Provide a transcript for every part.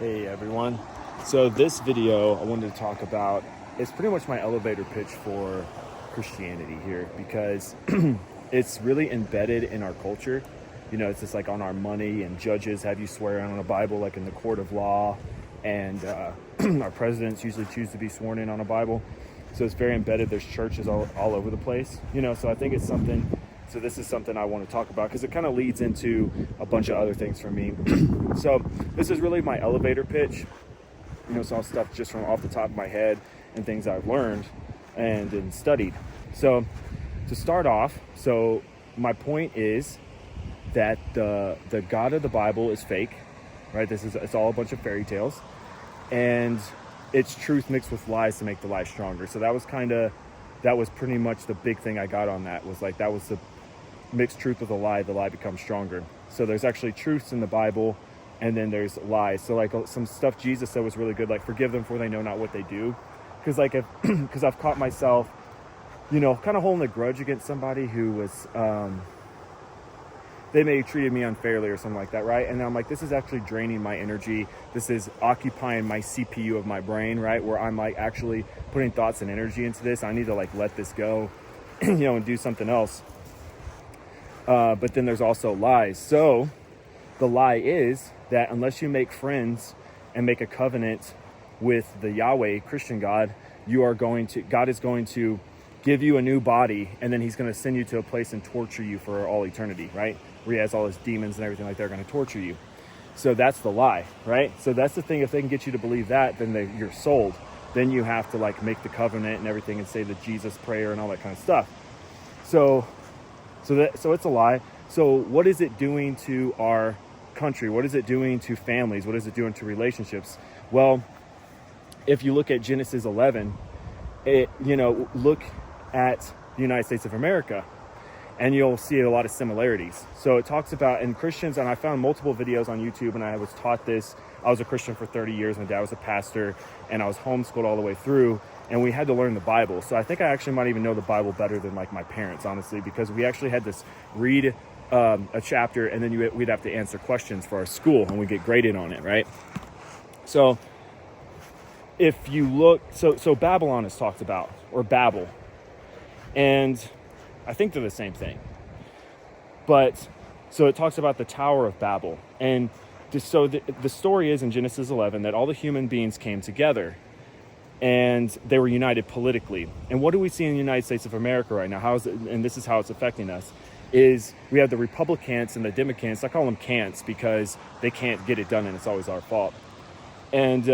Hey everyone. So this video I wanted to talk about, it's pretty much my elevator pitch for Christianity here because it's really embedded in our culture. You know, it's just like on our money, and judges have you swear on a Bible like in the court of law, and our presidents usually choose to be sworn in on a Bible. So it's very embedded. There's churches all over the place, you know, so I think it's something. So this is something I want to talk about because it kind of leads into a bunch of other things for me. So this is really my elevator pitch. You know, some stuff just from off the top of my head and things I've learned and studied. So to start off, so my point is that the God of the Bible is fake, right? It's all a bunch of fairy tales, and it's truth mixed with lies to make the lie stronger. So that was pretty much the big thing I got on that, was like, that was the mixed truth with a lie, the lie becomes stronger. So there's actually truths in the Bible, and then there's lies. So like some stuff Jesus said was really good, like forgive them for they know not what they do. Because like because I've caught myself, you know, kind of holding a grudge against somebody who was they may have treated me unfairly or something like that, right? And I'm like, this is actually draining my energy. This is occupying my CPU of my brain, right? Where I'm like actually putting thoughts and energy into this. I need to like let this go, you know, and do something else. But then there's also lies. So the lie is that unless you make friends and make a covenant with the Yahweh, Christian God, God is going to give you a new body, and then he's going to send you to a place and torture you for all eternity, right? Where he has all his demons and everything like that are going to torture you. So that's the lie, right? So that's the thing. If they can get you to believe that, then you're sold. Then you have to like make the covenant and everything and say the Jesus prayer and all that kind of stuff. So it's a lie. So what is it doing to our country? What is it doing to families? What is it doing to relationships? Well, if you look at Genesis 11, look at the United States of America, and you'll see a lot of similarities. So it talks about, and Christians, and I found multiple videos on YouTube, and I was taught this. I was a Christian for 30 years. My dad was a pastor, and I was homeschooled all the way through, and we had to learn the Bible. So I think I actually might even know the Bible better than like my parents, honestly, because we actually had this read a chapter, and then we'd have to answer questions for our school, and we get graded on it, right? So if you look, so Babylon is talked about, or Babel, and I think they're the same thing. But so it talks about the Tower of Babel, and so the story is in Genesis 11 that all the human beings came together and they were united politically. And what do we see in the United States of America right now? And this is how it's affecting us, is we have the Republicans and the Democrats. I call them cants because they can't get it done and it's always our fault. And,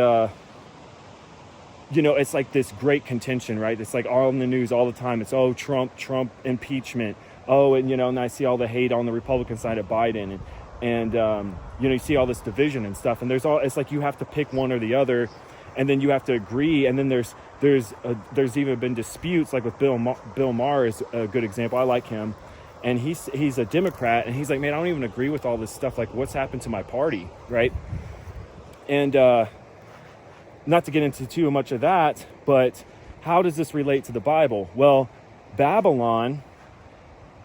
it's like this great contention, right? It's like all in the news all the time. It's, oh, Trump impeachment. Oh, and, and I see all the hate on the Republican side of Biden. And you see all this division and stuff. And it's like you have to pick one or the other, and then you have to agree. And then there's even been disputes, like with Bill Maher is a good example. I like him. And he's a Democrat, and he's like, man, I don't even agree with all this stuff. Like, what's happened to my party, right? And not to get into too much of that, but how does this relate to the Bible? Well, Babylon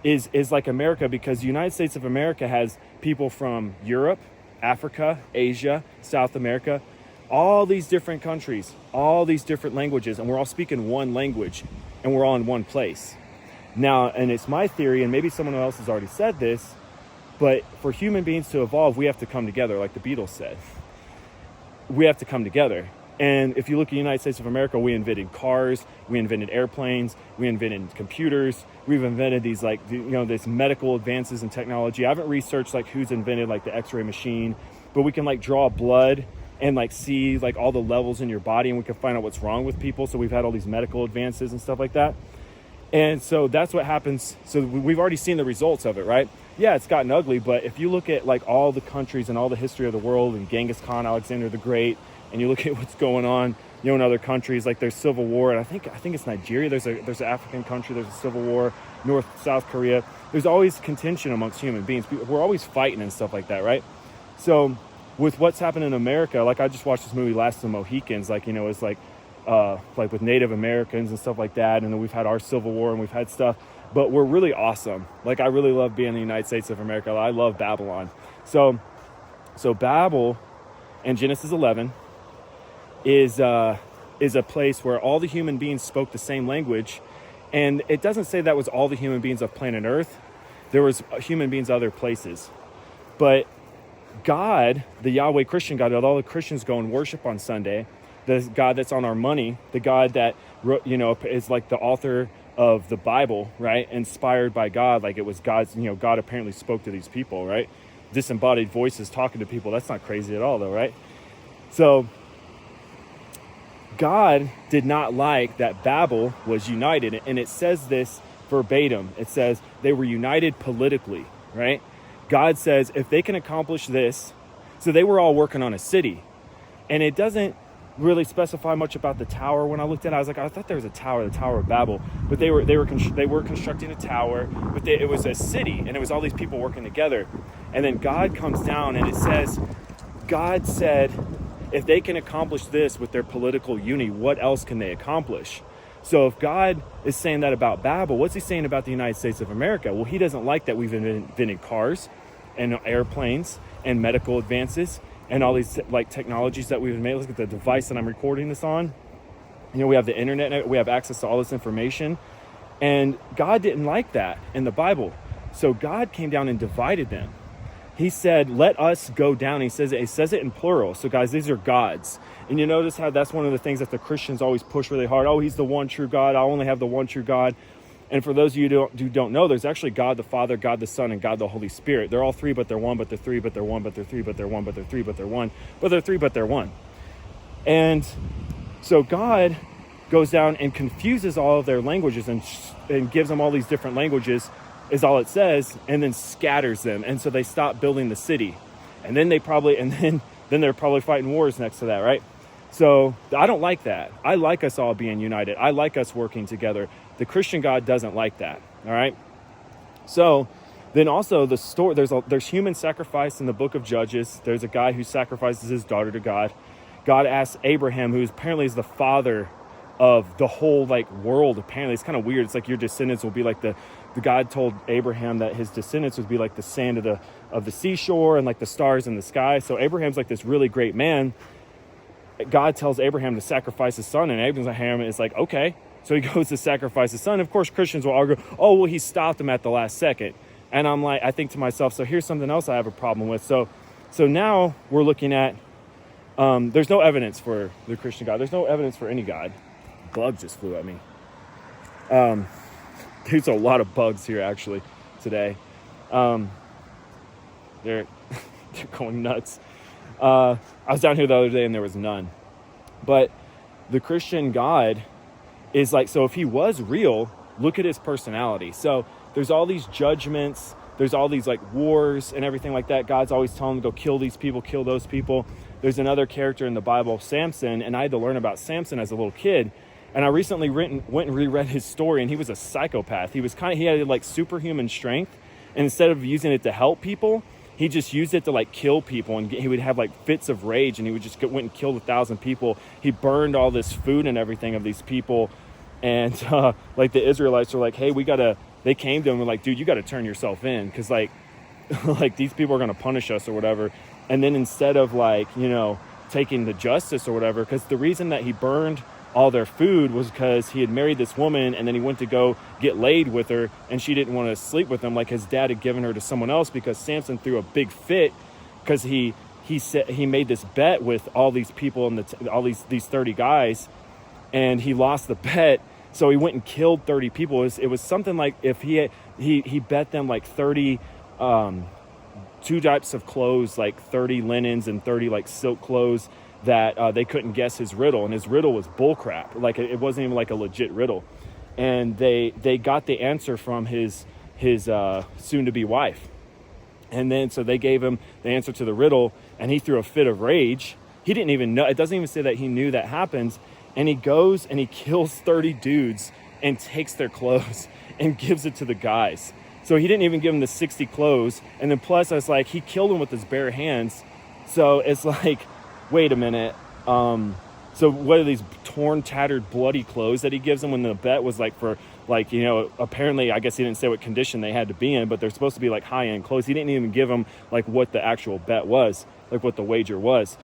is like America, because the United States of America has people from Europe, Africa, Asia, South America, all these different countries, all these different languages, and we're all speaking one language, and we're all in one place. Now, and it's my theory, and maybe someone else has already said this, but for human beings to evolve, we have to come together, like the Beatles said. We have to come together. And if you look at the United States of America, we invented cars, we invented airplanes, we invented computers, we've invented these this medical advances in technology. I haven't researched like who's invented like the X-ray machine, but we can like draw blood and like see like all the levels in your body, and we can find out what's wrong with people. So we've had all these medical advances and stuff like that. And so that's what happens. So we've already seen the results of it, right? Yeah, it's gotten ugly, but if you look at like all the countries and all the history of the world, and Genghis Khan, Alexander the Great, and you look at what's going on, in other countries, like there's civil war, and I think it's Nigeria. There's an African country. There's a civil war. South Korea. There's always contention amongst human beings. We're always fighting and stuff like that, right? So with what's happened in America, like I just watched this movie, Last of the Mohicans. Like it's like with Native Americans and stuff like that, and then we've had our civil war and we've had stuff. But we're really awesome. Like I really love being in the United States of America. I love Babylon. So Babel and Genesis 11 is a place where all the human beings spoke the same language. And it doesn't say that was all the human beings of planet Earth. There was human beings other places. But God, the Yahweh Christian God that all the Christians go and worship on Sunday, the God that's on our money, the God that wrote, is like the author of the Bible, right? Inspired by God, like it was God's, God apparently spoke to these people, right? Disembodied voices talking to people. That's not crazy at all though, right? So God did not like that Babel was united. And it says this verbatim. It says they were united politically, right? God says if they can accomplish this, so they were all working on a city. And it doesn't really specify much about the tower. When I looked at it, I was like, I thought there was a tower, the Tower of Babel. But they were constructing a tower, but it was a city, and it was all these people working together. And then God comes down, and it says, God said, if they can accomplish this with their political unity, what else can they accomplish? So if God is saying that about Babel, what's he saying about the United States of America? Well, he doesn't like that we've invented cars and airplanes and medical advances and all these like technologies that we've made. Look at the device that I'm recording this on. We have the internet, we have access to all this information. And God didn't like that in the Bible. So God came down and divided them. He said, let us go down. He says it in plural. So guys, these are gods. And you notice how that's one of the things that the Christians always push really hard. Oh, he's the one true God. I only have the one true God. And for those of you who don't know, there's actually God the Father, God the Son, and God the Holy Spirit. They're all three, but they're one, but they're three, but they're one, but they're three, but they're one, but they're three, but they're one, but they're three, but they're one. And so God goes down and confuses all of their languages and gives them all these different languages, is all it says, and then scatters them. And so they stop building the city. And then they're probably fighting wars next to that, right? So I don't like that. I like us all being united. I like us working together. The Christian God doesn't like that, all right? So then also the story, there's human sacrifice in the book of Judges. There's a guy who sacrifices his daughter to God. God asks Abraham, who apparently is the father of the whole world. Apparently, it's kind of weird. It's like your descendants will be like the God told Abraham that his descendants would be like the sand of the seashore and like the stars in the sky. So Abraham's like this really great man. God tells Abraham to sacrifice his son, and Abraham is like, okay. So he goes to sacrifice his son. Of course, Christians will argue, oh, well, he stopped him at the last second. And I'm like, I think to myself, so here's something else I have a problem with. So now we're looking at, there's no evidence for the Christian God. There's no evidence for any God. Bug just flew at me. There's a lot of bugs here actually today. They're going nuts. I was down here the other day and there was none. But the Christian God is like, so if he was real, look at his personality. So there's all these judgments, there's all these wars and everything like that. God's always telling him to go kill these people, kill those people. There's another character in the Bible, Samson, and I had to learn about Samson as a little kid. And I recently went and reread his story, and he was a psychopath. He had superhuman strength, and instead of using it to help people, he just used it to kill people, and he would have fits of rage, and he would just went and killed 1,000 people. He burned all this food and everything of these people, and the Israelites were like, hey, they came to him and were like, dude, you got to turn yourself in, because these people are going to punish us or whatever. And then instead of taking the justice or whatever, because the reason that he burned all their food was because he had married this woman, and then he went to go get laid with her, and she didn't want to sleep with him. His dad had given her to someone else, because Samson threw a big fit because he said he made this bet with all these people and all these 30 guys, and he lost the bet. So he went and killed 30 people. It was something like if he bet them 30 two types of clothes, 30 linens and 30 silk clothes, that they couldn't guess his riddle, and his riddle was bullcrap. It wasn't even a legit riddle. And they got the answer from his soon-to-be wife. And then so they gave him the answer to the riddle, and he threw a fit of rage. He didn't even know. It doesn't even say that he knew that happens. And he goes and he kills 30 dudes and takes their clothes and gives it to the guys. So he didn't even give them the 60 clothes. And then plus, I was like, he killed them with his bare hands. So it's wait a minute. So what are these torn, tattered, bloody clothes that he gives them when the bet was for apparently, I guess he didn't say what condition they had to be in, but they're supposed to be high-end clothes. He didn't even give them what the actual bet was, what the wager was.